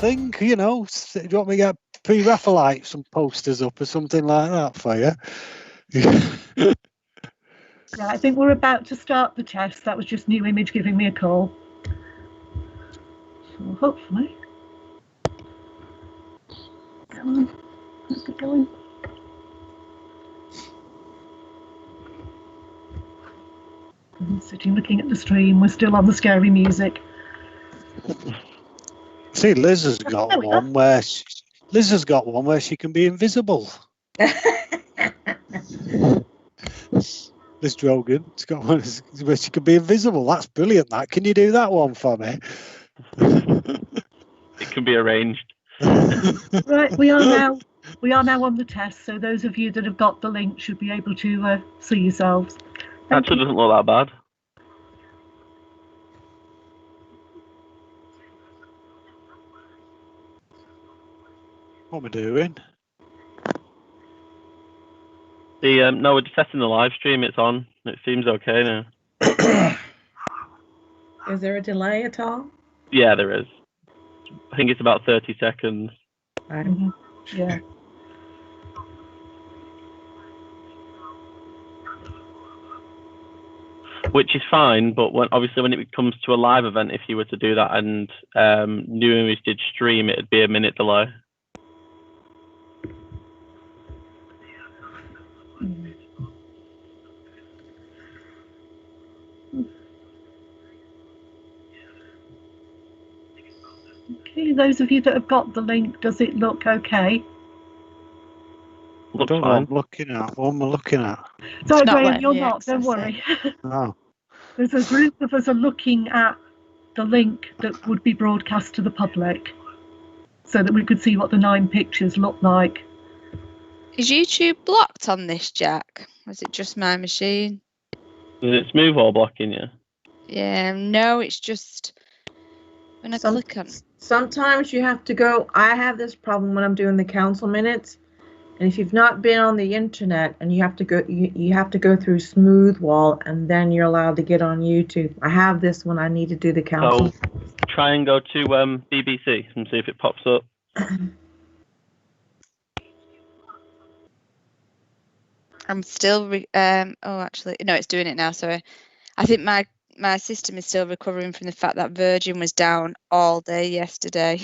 thing, you know. Do you want me to get pre-Raphaelite, some posters up or something like that for you? Yeah, I think we're about to start the test. That was just New Image giving me a call. So hopefully. Come on, let's get going. I'm sitting looking at the stream. We're still on the scary music. See, Liz has got one where she can be invisible. Liz Drogan's got one where she can be invisible. That's brilliant. That can you do that one for me? It can be arranged. Right, we are now on the test. So those of you that have got the link should be able to see yourselves. Actually, doesn't look that bad. What am I doing? No, we're testing the live stream. It's on. It seems okay now. Is there a delay at all? Yeah, there is. I think it's about 30 seconds. Right. Mm-hmm. Yeah. Which is fine, but obviously when it comes to a live event, if you were to do that and New Image did stream, it'd be a minute delay. Okay, those of you that have got the link, does it look okay? Looks What fine. am I looking at? What am I looking at? Sorry, not Graham, letting you're me not. Don't access worry. Oh. There's a group of us are looking at the link that would be broadcast to the public so that we could see what the 9 pictures look like. Is YouTube blocked on this, Jack? Or is it just my machine? Is it smooth or blocking you? Yeah, no, it's just when I click on. Sometimes you have to go. I have this problem when I'm doing the council minutes, and if you've not been on the internet and you have to go, you have to go through Smooth Wall, and then you're allowed to get on YouTube. I have this when I need to do the council. So try and go to BBC and see if it pops up. I'm still. Oh, actually, no, it's doing it now. Sorry, I think my system is still recovering from the fact that Virgin was down all day yesterday.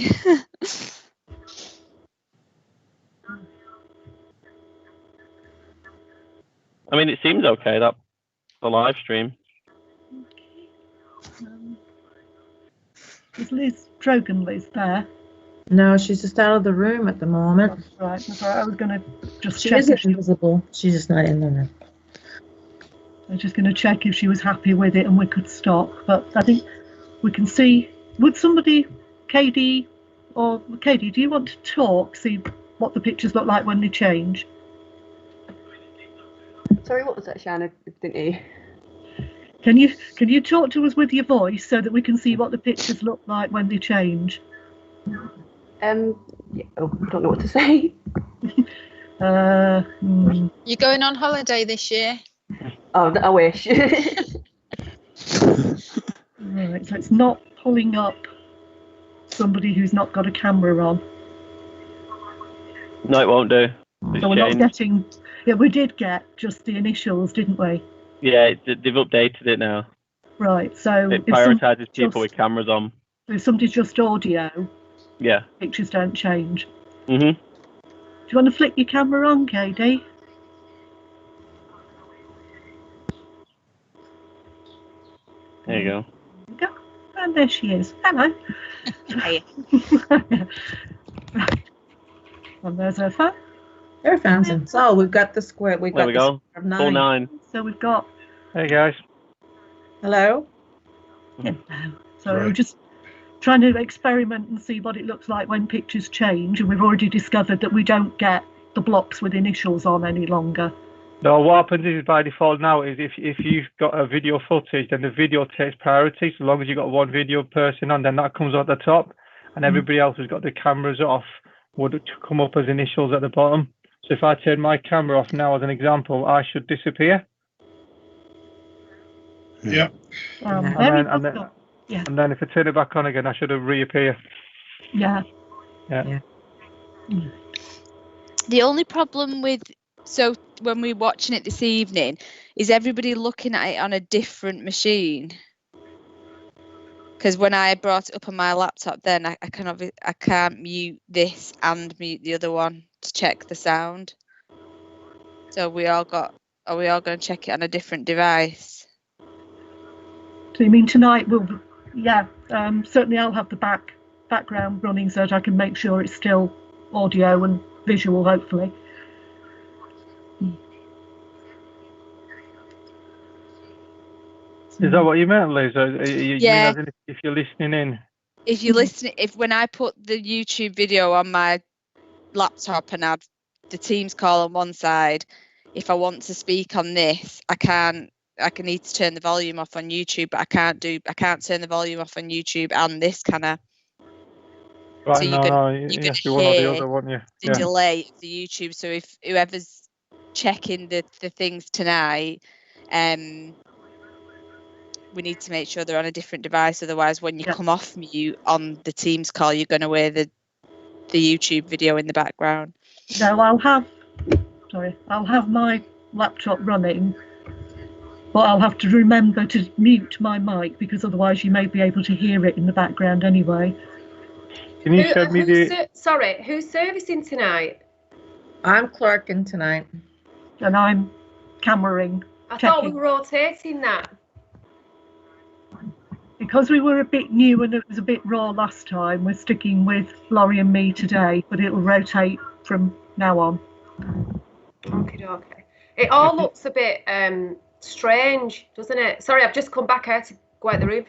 I mean, it seems okay, that the live stream. Is Liz Drogan there? No, she's just out of the room at the moment. Right, I was going to just She check. is invisible. She's just not in there. I was just going to check if she was happy with it and we could stop. But I think we can see. Would somebody, KD, or KD, do you want to talk? See what the pictures look like when they change? Sorry, what was that, Shannon? I didn't hear you. Can you talk to us with your voice so that we can see what the pictures look like when they change? Yeah, oh, I don't know what to say. You're going on holiday this year? Oh, I wish. Right, so it's not pulling up somebody who's not got a camera on. No, it won't do. It's So we're not changed. getting. Yeah, we did get just the initials, didn't we? Yeah, they've updated it now. Right. So It if some- prioritises people with cameras on. if somebody's just audio, Yeah. pictures don't change. Mhm. Do you want to flick your camera on, KD? There you go. Go. And there she is. Hello. Hey. Right. And there's her phone. There, found them. So we've got the square. We've There got we the go. square of Full 9. 9. So we've got. Hey guys. Hello. Hello. So we're Right. just trying to experiment and see what it looks like when pictures change. And we've already discovered that we don't get the blocks with initials on any longer. No, what happens is by default now is if you've got a video footage, then the video takes priority. So long as you've got one video person on, then that comes at the top, and everybody else who's got the cameras off would come up as initials at the bottom. So if I turn my camera off now, as an example, I should disappear. Yeah. There we And go. then if I turn it back on again, I should reappear. Yeah. Yeah. The only problem with when we're watching it this evening, is everybody looking at it on a different machine? Because when I brought it up on my laptop, then I can't mute this and mute the other one to check the sound. So are we all going to check it on a different device? So you mean tonight? Certainly I'll have the background running so that I can make sure it's still audio and visual, hopefully. Is that what you meant, Liz? You mean as in if you're listening in? If you listen, when I put the YouTube video on my laptop and have the Teams call on one side, if I want to speak on this, I need to turn the volume off on YouTube, but I can't turn the volume off on YouTube and this, can I? Right, so you have to do one or the other, won't you? The delay of the YouTube. So if whoever's checking the things tonight, we need to make sure they're on a different device. Otherwise, when you come off mute on the Teams call, you're going to hear the YouTube video in the background. No, I'll have my laptop running, but I'll have to remember to mute my mic because otherwise you may be able to hear it in the background anyway. Can you show me who's servicing tonight? I'm clerking tonight. And I'm cameraing. I thought we were rotating that. Because we were a bit new and it was a bit raw last time, we're sticking with Laurie and me today, but it'll rotate from now on. Okay. It all looks a bit strange, doesn't it? Sorry, I've just come back out to go out the room.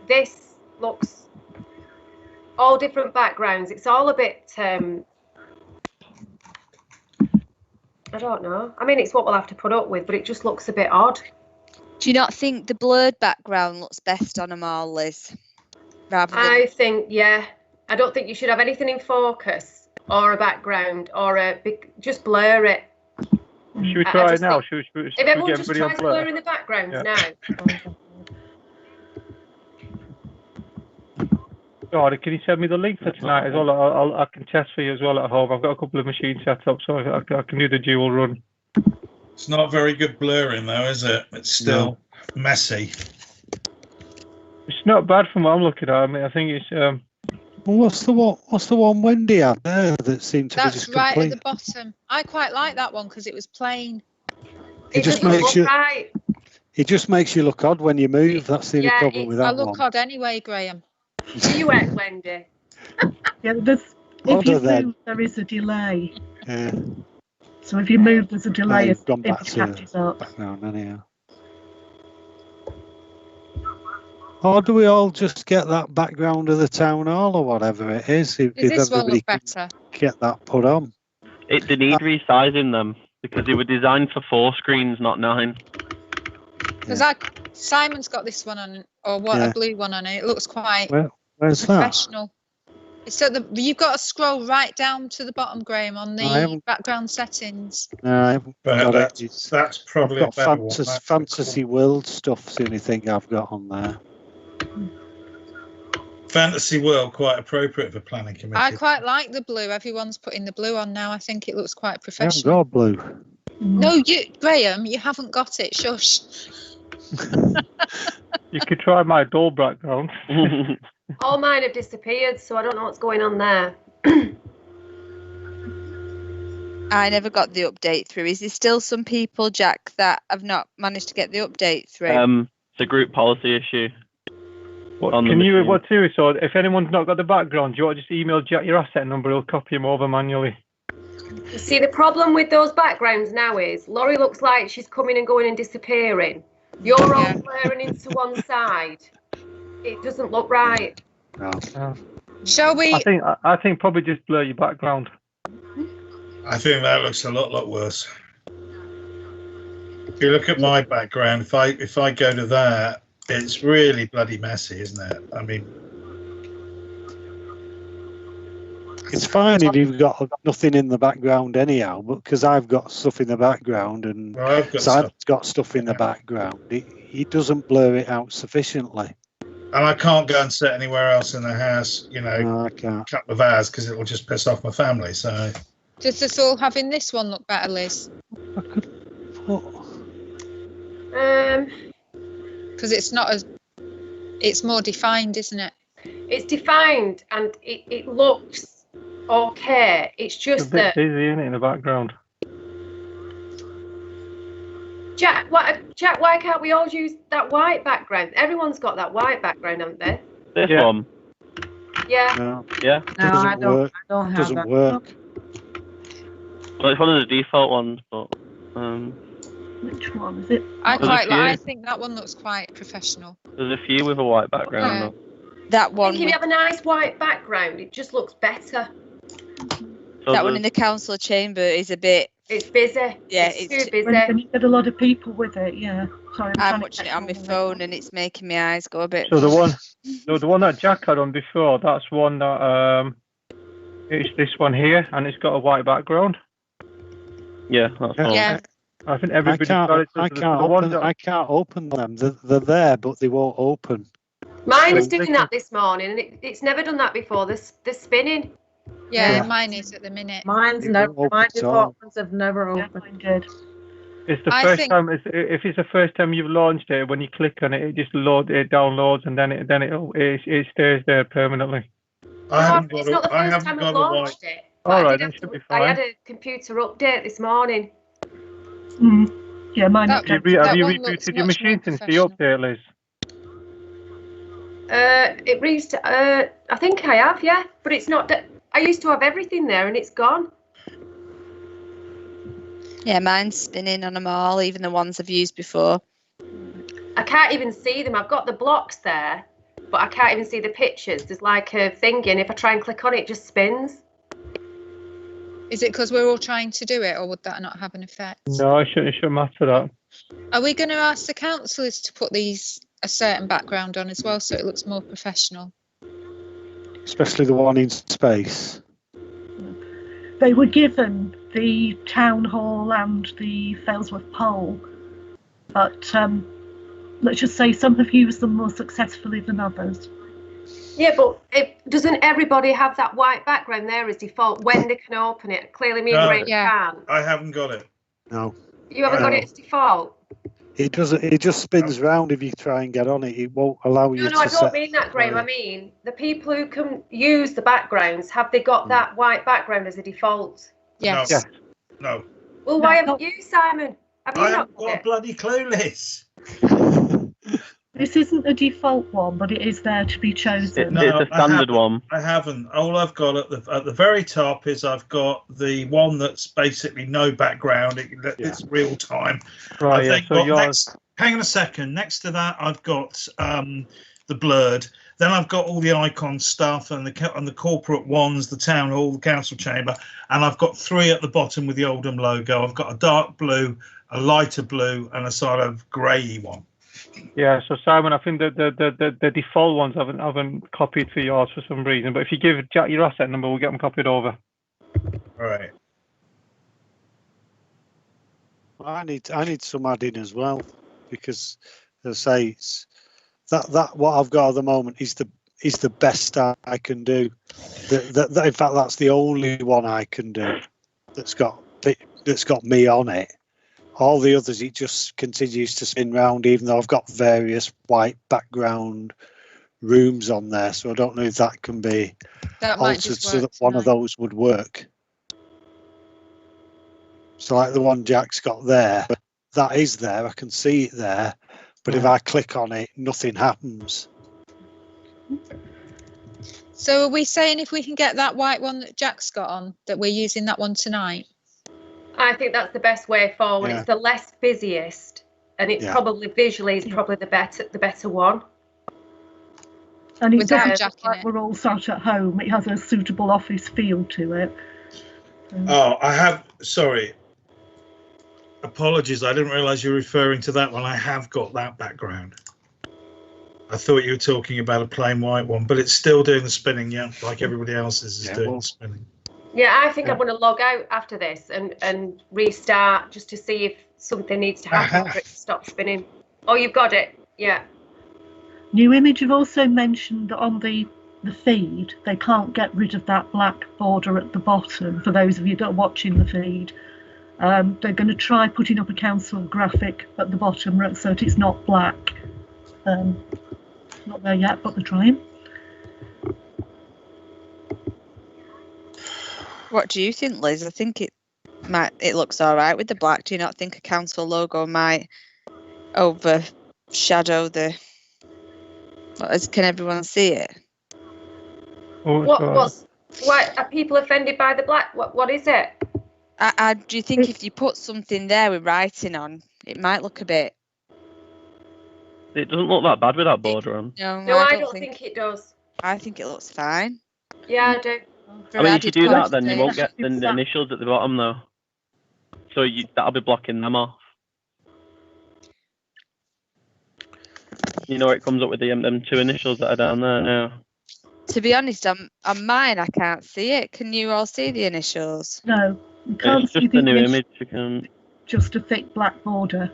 This looks all different backgrounds. It's all a bit, I don't know. I mean, it's what we'll have to put up with, but it just looks a bit odd. Do you not think the blurred background looks best on them all, Liz? I think, I don't think you should have anything in focus or a background or just blur it. Should we try it now? Should we if everyone get just everybody tries on blur? blurring the backgrounds now. God, can you send me the link for tonight as well? I can test for you as well at home. I've got a couple of machines set up, so I can do the dual run. It's not very good blurring though, is it? It's still messy. It's not bad from what I'm looking at. I mean, I think it's. Well, what's the one Wendy had there that seemed to be just right complete? at the bottom. I quite like that one because it was plain. It just makes you. Right. It just makes you look odd when you move. That's the only problem with that one. I look odd anyway, Graham. You went, Wendy. If you move, there is a delay. Yeah. So if you move, there's a delay. You've gone back catches up. Background anyhow. Or do we all just get that background of the town hall or whatever it is? If this one everybody look better? Get that put on. They need resizing them because they were designed for 4 screens, not 9. Because Simon's got this one on, or a blue one on it. It looks quite where's professional. It's at you've got to scroll right down to the bottom, Graham, on the background settings. No, I haven't got it. That's probably I've got fantasy world stuff's the only thing I've got on there. Fantasy world, quite appropriate for planning committee. I quite like the blue. Everyone's putting the blue on now. I think it looks quite professional. I haven't got blue. No, Graham, you haven't got it. Shush. You could try my dull background. All mine have disappeared, so I don't know what's going on there. I never got the update through. Is there still some people, Jack, that have not managed to get the update through? It's a group policy issue. So if anyone's not got the background, do you want to just email Jack your asset number? He'll copy them over manually. You see, the problem with those backgrounds now is Laurie looks like she's coming and going and disappearing. You're all blurring into one side. It doesn't look right. No. Shall we? I think probably just blur your background. I think that looks a lot worse. If you look at my background, if I go to that, it's really bloody messy, isn't it? I mean, it's fine if you've got nothing in the background anyhow, but because I've got stuff in the background and I've got stuff in the background, it doesn't blur it out sufficiently. And I can't go and sit anywhere else in the house, you know, No, I can't. a couple of hours because it will just piss off my family. So Does us all having this one look better, Liz? I could put. Because it's not as, it's more defined, isn't it? It's defined and it looks okay. It's It's just a bit that busy, isn't it, in the background? Jack, why can't we all use that white background? Everyone's got that white background, haven't they? This Yeah. one. Yeah. No, Yeah. No, doesn't I don't. work. I don't have Doesn't that. work. Well, it's one of the default ones, but Which one is it? I There's a quite like. I few. think that one looks quite professional. there's a few with a white background. Yeah. though. That I one, think if you have a nice white background, it just looks better. So that one in there's- the council chamber is a bit. It's busy. Yeah, it's it's too busy. When you get a lot of people with it, yeah. Sorry, I'm trying to watching get it on my all of phone and it's making my eyes go a bit. So the one, no, the one that Jack had on before, that's one that it's this one here, and it's got a white background. Yeah, that's Yeah. all. Yeah. I think I everybody's got can't. it. So I the can't one open. that, I can't open them. They're there, but they won't open. Mine's So doing that this morning, and it's never done that before. They're spinning. Yeah, Yeah. mine is at the minute. Mine's It never. won't My open at default all. ones have never Yeah, opened. mine did. it's the I first think- time. If it's the first time you've launched it, when you click on it, it just downloads, and then it stays there permanently. I haven't it's got not the I first haven't time got I've a white. launched it. But All I right, did then have should to, be I had fine. a computer update this morning. Yeah, mine. That- Have updated. you, That have you one looks rebooted your much more machine since the professional. update, Liz? It reached. I think I have, yeah. But it's not. I used to have everything there, and it's gone. Yeah, mine's spinning on them all, even the ones I've used before. I can't even see them. I've got the blocks there, but I can't even see the pictures. There's like a thing in. If I try and click on it, it just spins. Is it because we're all trying to do it, or would that not have an effect? No, it shouldn't matter that. Are we going to ask the councillors to put these a certain background on as well, so it looks more professional? Especially the one in space. They were given the town hall and the Failsworth poll, but let's just say some have used them more successfully than others. Yeah, but doesn't everybody have that white background there as default when they can open it? Clearly, me and No. Graham Yeah. can't. I haven't got it. No, You haven't got No. it as default. it doesn't. It just spins round if you try and get on it. It won't allow you No, to no, I set. don't mean that, Graham. I mean the people who can use the backgrounds. Have they got that white background as a default? Yes. Yeah. No, Well, No, why haven't not- you, Simon? Have you I not haven't got got a it? bloody clue, Liz. This isn't a default one, but it is there to be chosen. No, It's a I standard haven't. one. I haven't. All I've got at the very top is I've got the one that's basically no background. It's real time. Right, I yeah. think So got yours, next. Hang on a second. Next to that, I've got the blurred. Then I've got all the icon stuff and the corporate ones, the town hall, the council chamber, and I've got 3 at the bottom with the Oldham logo. I've got a dark blue, a lighter blue, and a sort of grey one. yeah. So Simon, I think that the default ones haven't copied for yours for some reason. But if you give Jack your asset number, we'll get them copied over. Right. I need some adding as well, because as I say, it's that what I've got at the moment is the best I can do. In fact, that's the only one I can do that's got me on it. All the others, it just continues to spin round, even though I've got various white background rooms on there. So I don't know if that can be That might altered just so work that one of tonight. those would work. So like the one Jack's got there, that is there. I can see it there, but if I click on it, nothing happens. So are we saying if we can get that white one that Jack's got on, that we're using that one tonight? I think that's the best way forward. Yeah. It's the less busiest, and it Yeah. probably visually is probably the better one. And it Without doesn't Jack look in like it. we're all sat at home. It has a suitable office feel to it. Oh, I have. Sorry. Apologies. I didn't realise you were referring to that one. I have got that background. I thought you were talking about a plain white one, but it's still doing the spinning, yeah, like everybody else's is Yeah, doing well- the spinning. Yeah, I think Yeah. I'm going to log out after this and restart just to see if something needs to happen for it to stop spinning. Oh, you've got it. Yeah. New Image have also mentioned that on the feed, they can't get rid of that black border at the bottom. For those of you that are watching the feed, they're going to try putting up a council graphic at the bottom so that it's not black. Not there yet, but they're trying. What do you think, Liz? I think it looks all right with the black. Do you not think a council logo might overshadow the? Can everyone see it? What are people offended by the black? What is it? Do you think if you put something there with writing on, it might look a bit? It doesn't look that bad with that border on. No, I don't think it does. I think it looks fine. Yeah, I do. I mean, if you do that, then you won't get the initials at the bottom, though. So that'll be blocking them off. You know, it comes up with them two initials that are down there now. To be honest, on mine, I can't see it. Can you all see the initials? No, you can't it's see just the new image. You can. Just a thick black border.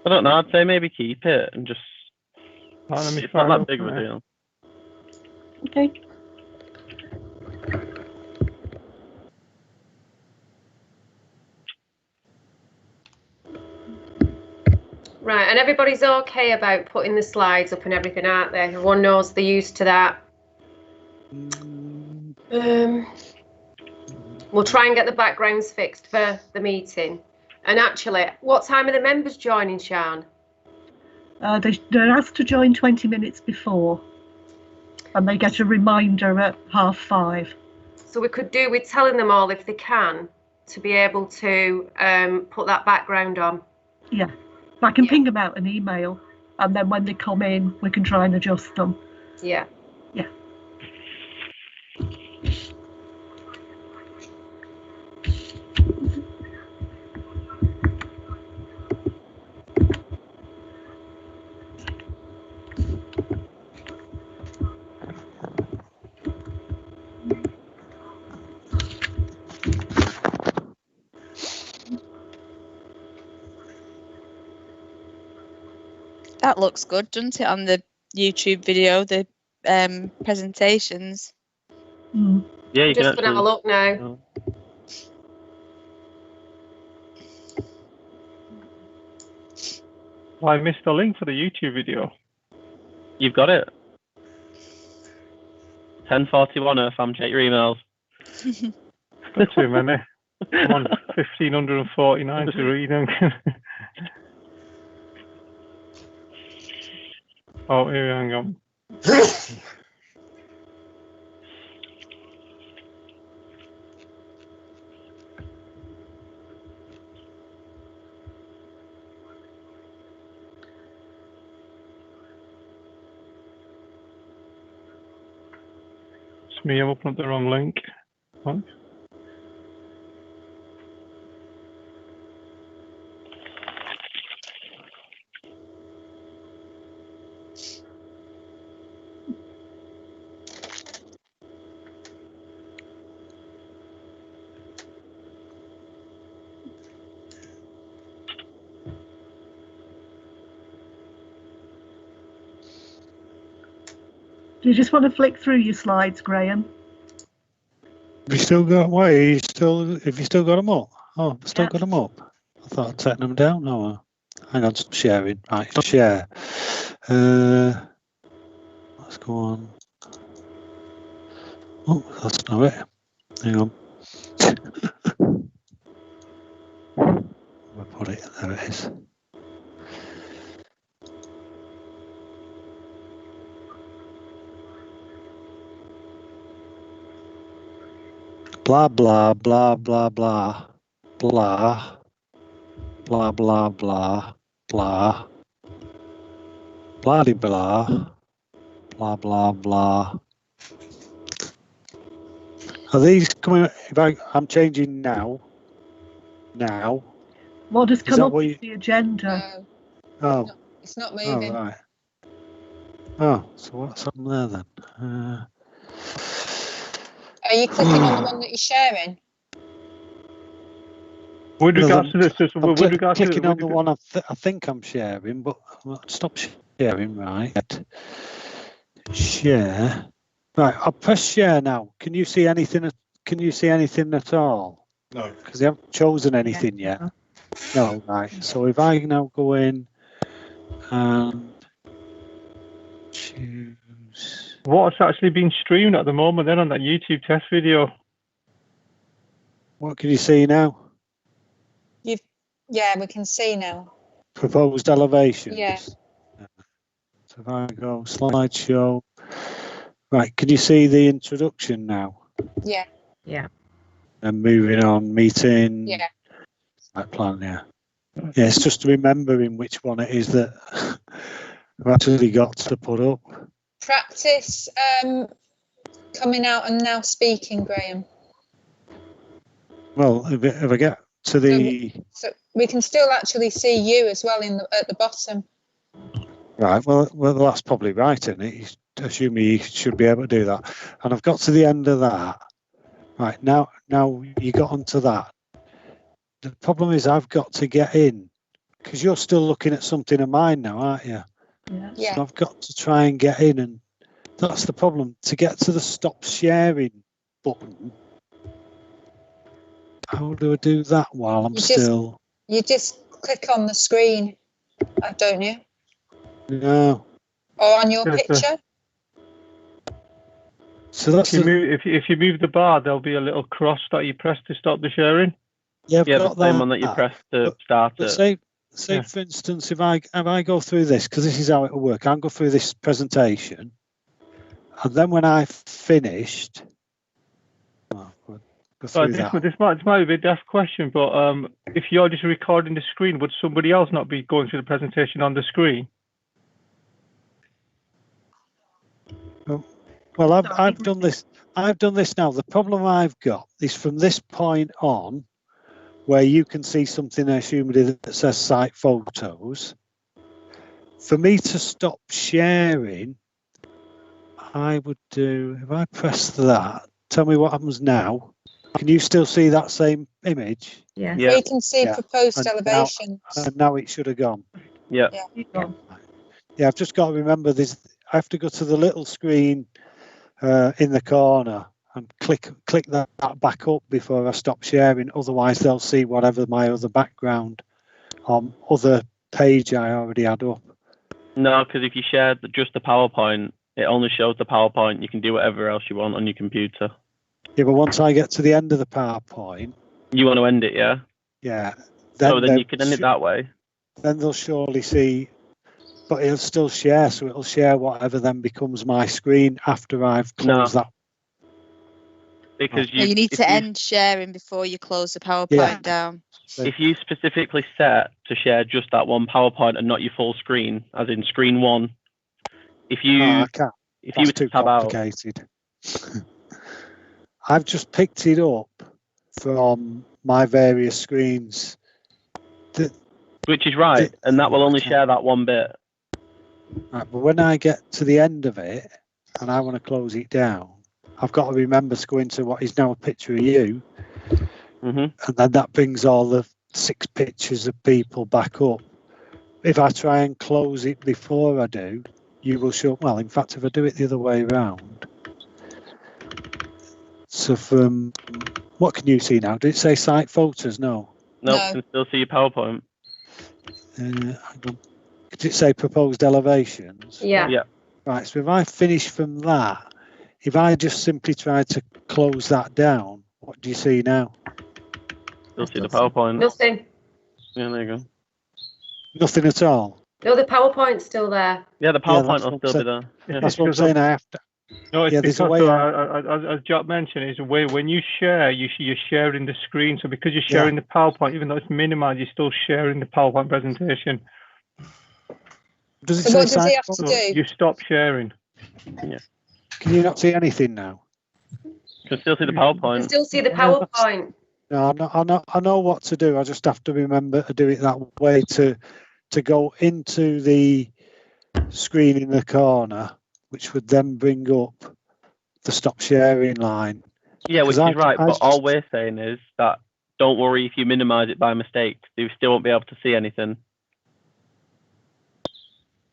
I don't know. I'd say maybe keep it and just. It's not that big of a deal. Okay. Right, and everybody's okay about putting the slides up and everything, aren't they? Everyone knows they're used to that. We'll try and get the backgrounds fixed for the meeting. And actually, what time are the members joining, Sian? They're asked to join 20 minutes before, and they get a reminder at 5:30. So we could do with telling them all, if they can, to be able to put that background on. Yeah, I can ping them out an email, and then when they come in, we can try and adjust them. Yeah. Yeah. That looks good, doesn't it, on the YouTube video, the presentations? Mm. Yeah, you just can gonna have a look now. I missed the link for the YouTube video. You've got it. 10:41 Eartham, check your emails. Not too many. I'm on 1,549 to read them. Oh, here, hang on. It's me, I'm opening up the wrong link. What? Do you just want to flick through your slides, Graham? Have you still got? Why? Have you still got them up? Oh, I've still got them up. I thought I'd taken them down. No, hang on, sharing. Right, share. Let's go on. Oh, that's not it. Hang on. I'll put it. There it is. Blah blah blah blah blah blah blah blah blah blah blah blah blah blah blah. Are these coming? If I'm changing now. Now. What has come up with the agenda? No, Oh, it's not moving. Oh, right. Oh, so what's on there then? Are you clicking on the one that you're sharing? With regards to this, I'm with regards to clicking on the one I think I'm sharing, but stop sharing, right? Share. Right, I'll press share now. Can you see anything? Can you see anything at all? No. Because they haven't chosen anything yet. No, right. So if I now go in and choose. What's actually being streamed at the moment then on that YouTube test video? What can you see now? Yeah, we can see now. Proposed elevations. Yeah. So if I go slideshow. Right, can you see the introduction now? Yeah. Yeah. And moving on, meeting. Yeah. Right, plan, yeah. Yeah, it's just remembering which one it is that I've actually got to put up. Practice coming out and now speaking, Graham. Well, if I get to the... So we can still actually see you as well at the bottom. Right, well, that's probably right, isn't it? Assuming you should be able to do that. And I've got to the end of that. Right, now you got onto that. The problem is I've got to get in, because you're still looking at something of mine now, aren't you? Yeah. So I've got to try and get in, and that's the problem. To get to the stop sharing button, how do I do that while I'm still... You just click on the screen, don't you? No. Or on your picture? So that's if you move the bar, there'll be a little cross that you press to stop the sharing. Yeah, I've got the same one that you press to start it. Say for instance, if I go through this, because this is how it will work, I'll go through this presentation, and then when I've finished, This might be a bit daft question, but if you're just recording the screen, would somebody else not be going through the presentation on the screen? Well, I've done this. I've done this now. The problem I've got is from this point on, where you can see something, assumedly, that says site photos. For me to stop sharing, I would do, if I press that, tell me what happens now. Can you still see that same image? Yeah. Yeah. You can see proposed elevations. And now it should have gone. Yeah. Yeah, I've just got to remember this. I have to go to the little screen in the corner and click that back up before I stop sharing. Otherwise, they'll see whatever my other background other page I already had up. No, because if you share just the PowerPoint, it only shows the PowerPoint. You can do whatever else you want on your computer. Yeah, but once I get to the end of the PowerPoint... You want to end it, yeah? Yeah. Then you can end it that way. Then they'll surely see... But it'll still share, so it'll share whatever then becomes my screen after I've closed that. Because you need to end sharing before you close the PowerPoint down. If you specifically set to share just that one PowerPoint and not your full screen, as in screen one, if you I can't. If That's you too tab complicated. I've just picked it up from my various screens. Which is right, and that will only share that one bit. Right, but when I get to the end of it and I want to close it down, I've got to remember to go into what is now a picture of you, and then that brings all the 6 pictures of people back up. If I try and close it before I do, you will show. Well, in fact, if I do it the other way around. So from what can you see now? Did it say site photos? No. No, you can still see your PowerPoint. Hang on. Did it say proposed elevations? Yeah. Yeah. Right, so if I finish from that, if I just simply try to close that down, what do you see now? Still see the PowerPoint. Nothing. Yeah, there you go. Nothing at all? No, the PowerPoint's still there. Yeah, the PowerPoint will still be there. Yeah. That's what I'm saying. I have to. No, it's there's because, a way as Jock mentioned, is when you share, you're sharing the screen. So because you're sharing the PowerPoint, even though it's minimized, you're still sharing the PowerPoint presentation. Does it So what say does he have to do? You stop sharing. Yeah. Can you not see anything now? You can still see the PowerPoint. You can still see the PowerPoint. No, I know what to do. I just have to remember to do it that way to go into the screen in the corner, which would then bring up the stop sharing line. Yeah, which is right. But all we're saying is that don't worry if you minimise it by mistake. You still won't be able to see anything.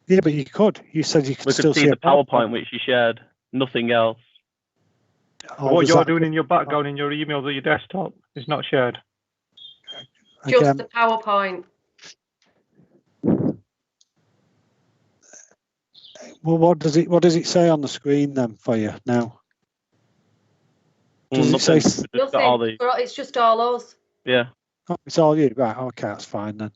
Yeah, but you could. You said you could still see the PowerPoint which you shared. Nothing else. What you're doing in your background in your emails or your desktop is not shared. Just the PowerPoint. Well, what does it say on the screen then for you now? Does it say nothing? It's just all us. Yeah. Oh, it's all you, right? Okay, that's fine then.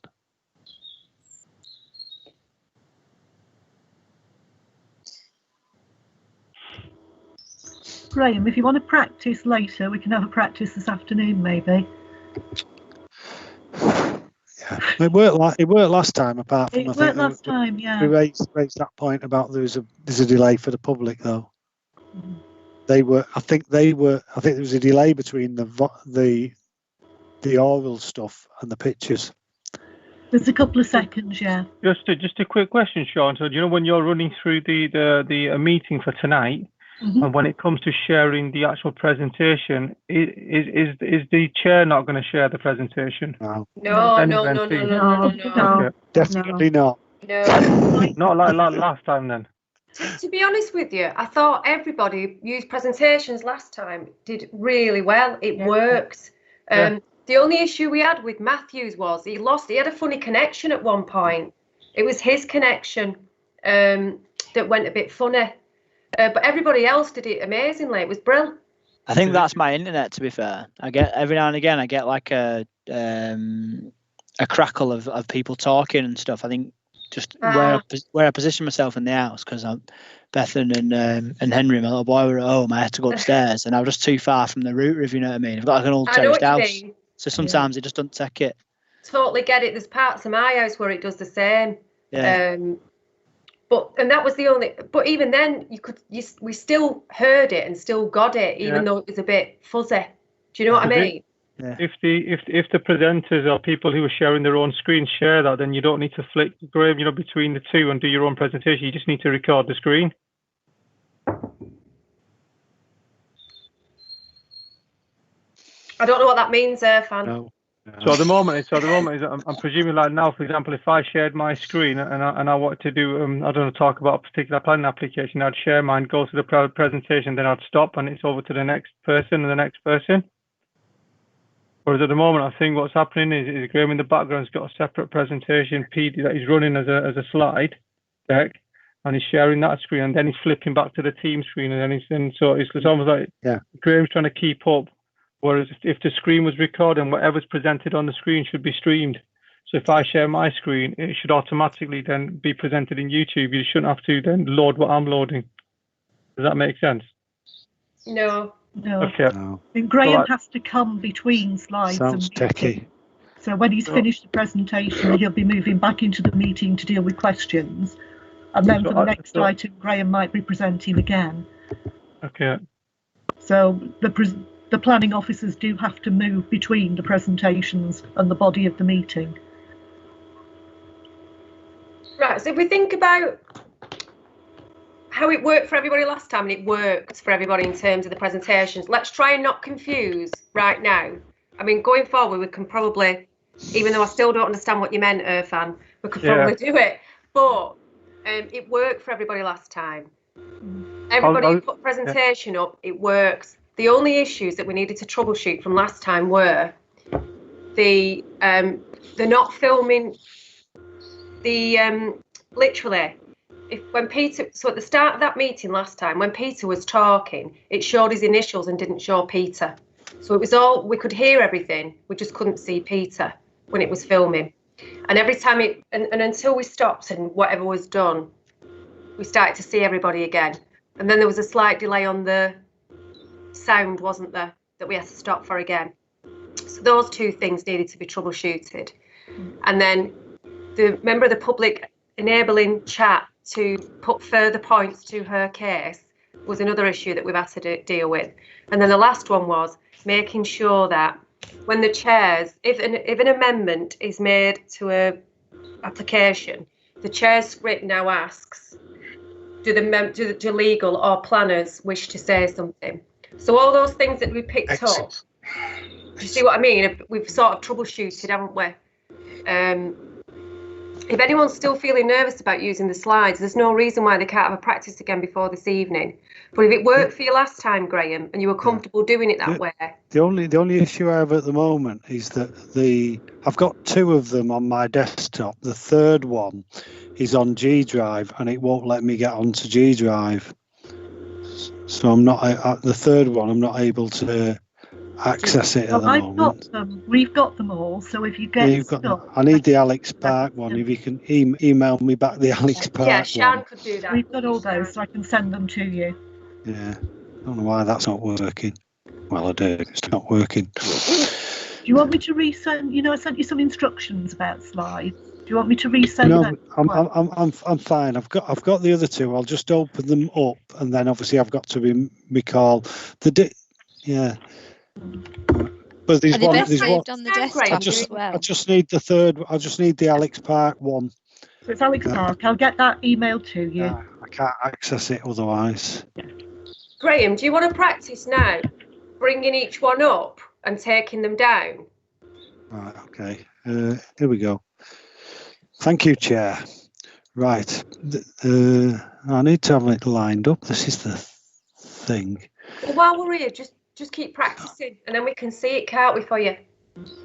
Graham, if you want to practice later, we can have a practice this afternoon, maybe. Yeah, it worked last time. Apart from it worked last time, yeah. We raised that point about there's a delay for the public though. Mm. I think there was a delay between the oral stuff and the pictures. There's a couple of seconds, yeah. Just a quick question, Sean. So, when you're running through the meeting for tonight, and when it comes to sharing the actual presentation, is the chair not going to share the presentation? No. Definitely not. No. Not like last time then. To be honest with you, I thought everybody used presentations last time did really well. It worked. The only issue we had with Matthews was he had a funny connection at one point. It was his connection that went a bit funny. But everybody else did it amazingly. It was brilliant. I think that's my internet, to be fair. I get every now and again, I get like a crackle of people talking and stuff. I think just where I position myself in the house, because Bethan and Henry, my little boy, were at home. I had to go upstairs, and I was just too far from the router, if you know what I mean. I've got like an old terraced house, so sometimes it just doesn't take it. Totally get it. There's parts of my house where it does the same. Yeah. And that was the only. But even then, we still heard it and still got it, even though it was a bit fuzzy. Do you know what I mean? Yeah. If the presenters or people who are sharing their own screen share that, then you don't need to flick, Graham, between the two and do your own presentation. You just need to record the screen. I don't know what that means, Fan. No. So at the moment, I'm presuming like now, for example, if I shared my screen and I wanted to do, talk about a particular planning application, I'd share mine, go to the presentation, then I'd stop and it's over to the next person and the next person. Whereas at the moment, I think what's happening is Graham in the background's got a separate presentation PD that he's running as a slide deck, and he's sharing that screen, and then he's flipping back to the team screen, and then so it's almost like Graham's trying to keep up. Whereas if the screen was recorded, whatever's presented on the screen should be streamed. So if I share my screen, it should automatically then be presented in YouTube. You shouldn't have to then load what I'm loading. Does that make sense? No. Okay. No. And Graham has to come between slides. Sounds techie. So when he's finished the presentation, he'll be moving back into the meeting to deal with questions. And then for the next item, Graham might be presenting again. Okay. So the planning officers do have to move between the presentations and the body of the meeting. Right, so if we think about how it worked for everybody last time, and it worked for everybody in terms of the presentations, let's try and not confuse right now. I mean, going forward, we can probably, even though I still don't understand what you meant, Irfan, we could probably do it. But it worked for everybody last time. Everybody put a presentation up, it works. The only issues that we needed to troubleshoot from last time were the not filming the literally when Peter, so at the start of that meeting last time, when Peter was talking, it showed his initials and didn't show Peter. So it was all, we could hear everything, we just couldn't see Peter when it was filming. And every time and until we stopped and whatever was done, we started to see everybody again. And then there was a slight delay on the sound, wasn't there, that we had to stop for again. So those two things needed to be troubleshooted. And then the member of the public enabling chat to put further points to her case was another issue that we've had to deal with. And then the last one was making sure that when the chairs, if an amendment is made to a application, the chair's script now asks, do legal or planners wish to say something? So all those things that we picked up, you see what I mean? We've sort of troubleshooted, haven't we? If anyone's still feeling nervous about using the slides, there's no reason why they can't have a practice again before this evening. But if it worked for you last time, Graham, and you were comfortable doing it that way. The only issue I have at the moment is that I've got 2 of them on my desktop. The third one is on G Drive, and it won't let me get onto G Drive. So I'm not the third one. I'm not able to access it at the moment. Got them. We've got them all. So if you get stuck, I need the Alex Park one. If you can email me back the Alex Park yeah, Shan one. could do that. We've got all those, so I can send them to you. Yeah, I don't know why that's not working. Well, I do. It's not working. Do you want me to resend? You know, I sent you some instructions about slides. Do you want me to resend them? I'm fine. I've got the other 2. I'll just open them up, and then obviously I've got to recall yeah. But there's one. On the desktop as well. I just need the third. I just need the Alex Park one. So it's Alex Park. I'll get that emailed to you. I can't access it otherwise. Graham, do you want to practice now, bringing each one up and taking them down? Right. Okay. Here we go. Thank you, Chair. Right. I need to have it lined up. This is the thing. Well, while we're here, just keep practicing, and then we can see it, can't we, for you?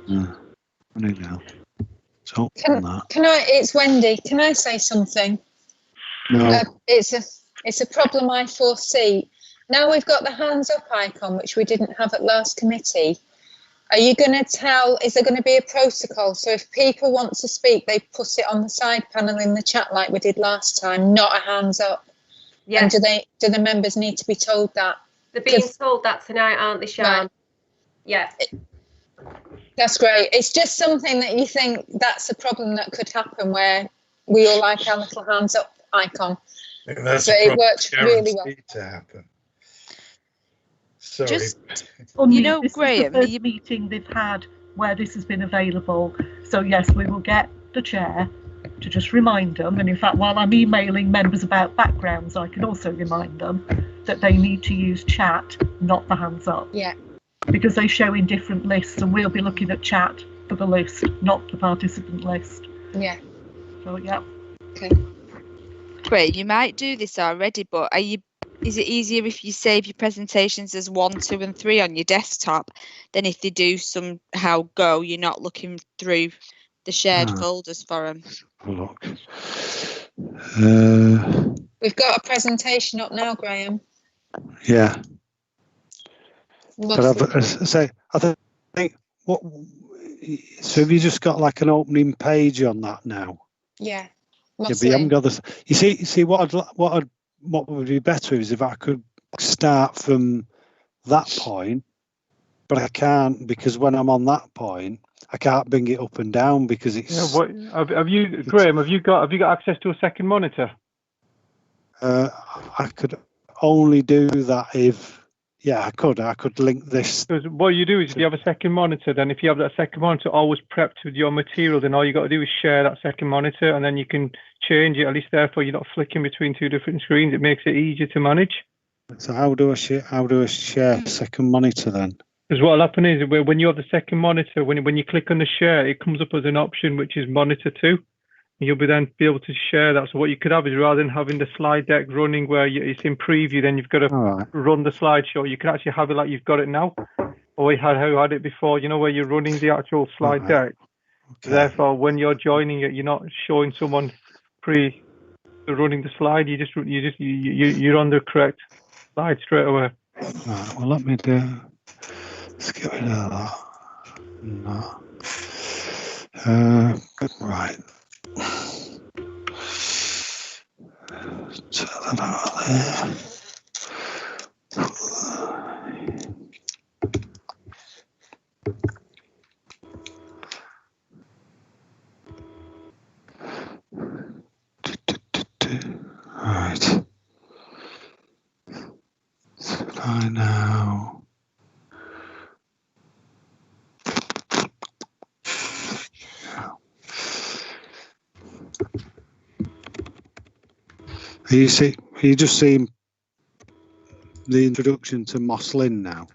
I need now. So It's Wendy. Can I say something? No. It's a problem I foresee. Now we've got the hands up icon, which we didn't have at last committee. Are you going to tell, is there going to be a protocol? So if people want to speak, they put it on the side panel in the chat like we did last time, not a hands up. Yeah. And do the members need to be told that? They're being told that tonight, aren't they, Shan? Right. Yeah. That's great. It's just something that you think that's a problem that could happen where we all like our little hands up icon. That's but it worked really well. To happen. Sorry. You know, this Graham, is the first meeting they've had where this has been available. So yes, we will get the chair to just remind them. And in fact, while I'm emailing members about backgrounds, I can also remind them that they need to use chat, not the hands up. Yeah. Because they show in different lists, and we'll be looking at chat for the list, not the participant list. Yeah. So yeah. Okay. Great. You might do this already, but is it easier if you save your presentations as 1, 2, and 3 on your desktop than if they do somehow go, you're not looking through the shared folders for them? Look. We've got a presentation up now, Graham. Yeah. But I think what. So have you just got like an opening page on that now? Yeah. But you haven't got this. You see what would be better is if I could start from that point, but I can't, because when I'm on that point, I can't bring it up and down because it's. Yeah, Graham? Have you got access to a second monitor? I could only do that if. Yeah, I could link this. Because what you do is, if you have a second monitor, then if you have that second monitor always prepped with your material, then all you got to do is share that second monitor, and then you can change it. At least therefore you're not flicking between 2 different screens. It makes it easier to manage. So how do I share second monitor then? Because what will happen is when you have the second monitor, when you click on the share, it comes up as an option which is monitor 2. You'll be able to share that. So what you could have is, rather than having the slide deck running where it's in preview, then you've got to run the slideshow. You can actually have it like you've got it now, or how you had it before. You know, where you're running the actual slide deck. Okay. Therefore, when you're joining it, you're not showing someone running the slide. You're on the correct slide straight away. Right, well, let me do. Let's get rid of that. No. Right. Turn that out of there. Right. So I now. Are you just seeing the introduction to Moss Lynn now?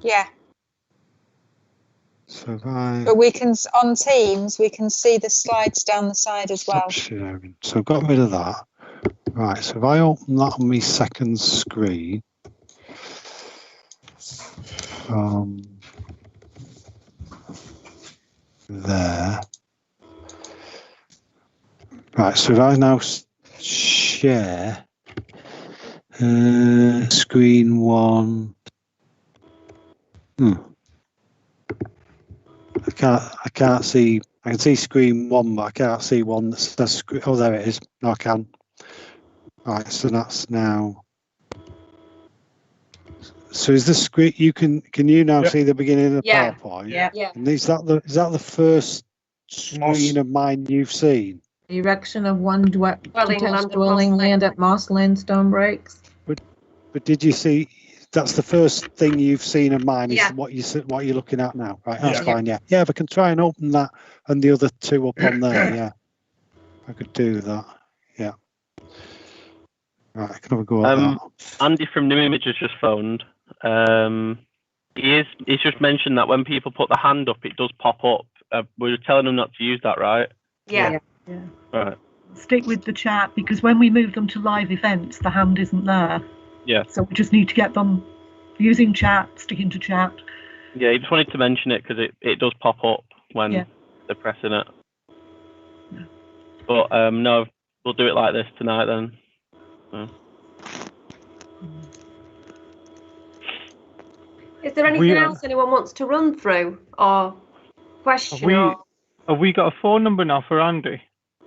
Yeah, So if I but we can on Teams we can see the slides down the side as well. stop sharing, so I've got rid of that. Right, so if I open that on my second screen, there. Right, so if I now share screen one. I can't see. I can see screen one, but I can't see one that says. Oh, there it is. No, I can. Right, so that's now. So is the screen? Can you now see the beginning of the Yeah. PowerPoint? Yeah. And is that the first screen of mine you've seen? The erection of one detached land dwelling across land at Moss Lane Stone Breaks. But did you see? That's the first thing you've seen of mine. Is Yeah. what you're looking at now, right? That's Yeah. fine. Yeah. If I can try and open that and the other two up on there, yeah, I could do that. Yeah. Right, I can have a go at that. Andy from New Image has just phoned. He's just mentioned that when people put the hand up, it does pop up. We were telling them not to use that, right? Yeah. Right. Stick with the chat, because when we move them to live events, the hand isn't there. Yeah. So we just need to get them using chat, sticking to chat. Yeah, he just wanted to mention it because it does pop up when they're pressing it. Yeah. But no, we'll do it like this tonight then. Is there anything else anyone wants to run through or question? Have we got a phone number now for Andy?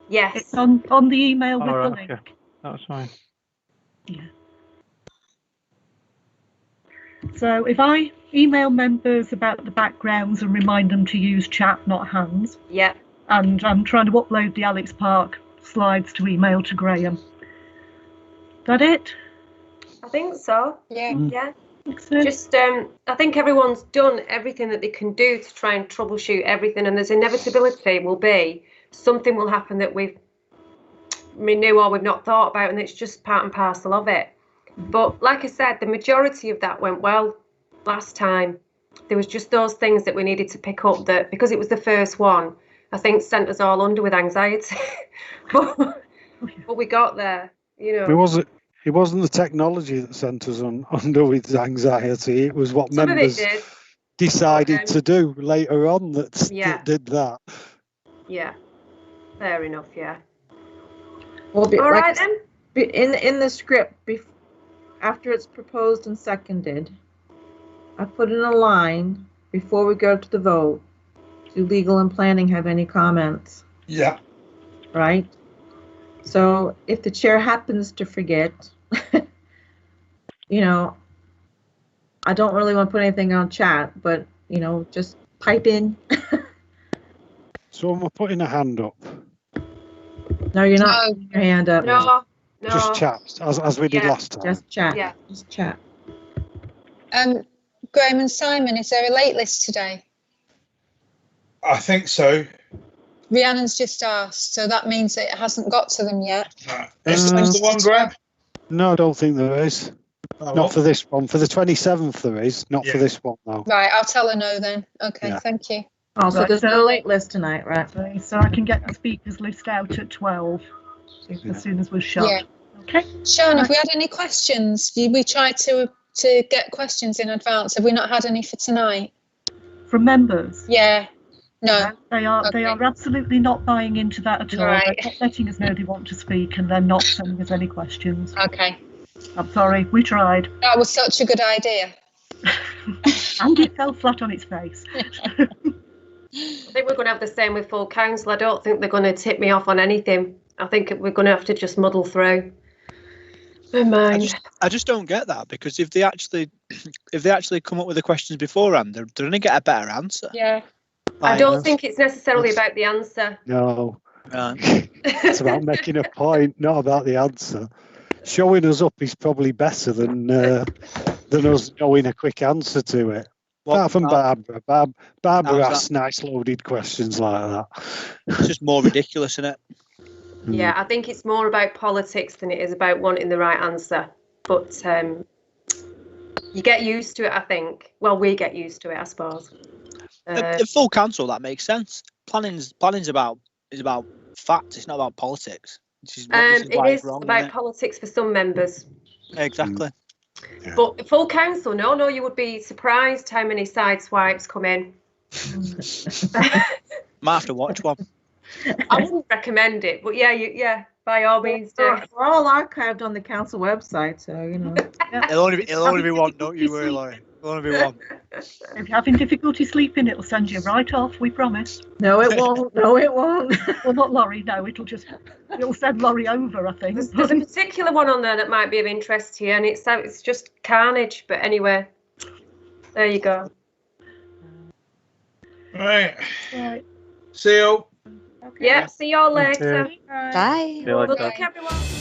Yes. It's on the email with All the right, link. okay. That's fine. Yeah. So if I email members about the backgrounds and remind them to use chat, not hands. Yeah. And I'm trying to upload the Alex Park slides to email to Graham. That it? I think so. Yeah. Yeah. So. Just, I think everyone's done everything that they can do to try and troubleshoot everything, and there's inevitability will be something will happen that we knew or we've not thought about, and it's just part and parcel of it. But like I said, the majority of that went well last time. There was just those things that we needed to pick up that, because it was the first one, I think sent us all under with anxiety. but we got there, you know. It wasn't the technology that sent us under with anxiety. It was what Some members of it did. decided to do later on that did that. Yeah, fair enough. Yeah. Well, All right then. In the script, after it's proposed and seconded, I put in a line before we go to the vote. Do legal and planning have any comments? Yeah. Right. So if the chair happens to forget, you know, I don't really want to put anything on chat, but, you know, just pipe in. So am I putting a hand up? No, you're not putting your hand up. No. Just chat, as we did last time. Just chat. Yeah. Just chat. Graham and Simon, is there a late list today? I think so. Rhiannon's just asked, so that means that it hasn't got to them yet. Is this the one, Graham? No, I don't think there is. Not for this one. For the 27th there is. Not for this one, though. Right, I'll tell her no then. Okay, thank you. Oh, so there's no late list tonight, right? So I can get the speakers list out at 12 as soon as we're shut. Yeah. Okay. Sean, have we had any questions? We tried to get questions in advance. Have we not had any for tonight? From members? Yeah. No. They are absolutely not buying into that at all. Right. They're not letting us know they want to speak, and they're not sending us any questions. Okay. I'm sorry, we tried. That was such a good idea. And it fell flat on its face. I think we're going to have the same with full council. I don't think they're going to tip me off on anything. I think we're going to have to just muddle through. Never mind. I just don't get that, because if they actually come up with the questions beforehand, they're going to get a better answer. Yeah. I don't think it's necessarily about the answer. No. It's about making a point, not about the answer. Showing us up is probably better than us knowing a quick answer to it. Apart from Barbara. Barbara asks nice loaded questions like that. It's just more ridiculous, isn't it? Yeah, I think it's more about politics than it is about wanting the right answer. But You get used to it, I think. Well, we get used to it, I suppose. In full council, that makes sense. Planning's about facts. It's not about politics. This is it why is it's wrong, about isn't it? politics for some members. Exactly. Yeah. But full council, no, you would be surprised how many side swipes come in. Might have to watch one. I wouldn't recommend it, but yeah, by all means do. We're all archived on the council website, so you know. It'll only be one. Don't you worry, Laurie. It'll only be one. If you're having difficulty sleeping, it'll send you right off, we promise. No, it won't. No, it won't. Well, not Laurie, no, it'll send Laurie over, I think. There's a particular one on there that might be of interest to you, and it's just carnage. But anyway, there you go. Right. Right. See you. Yeah, see y'all later. Bye. Feel like Good that. luck, everyone.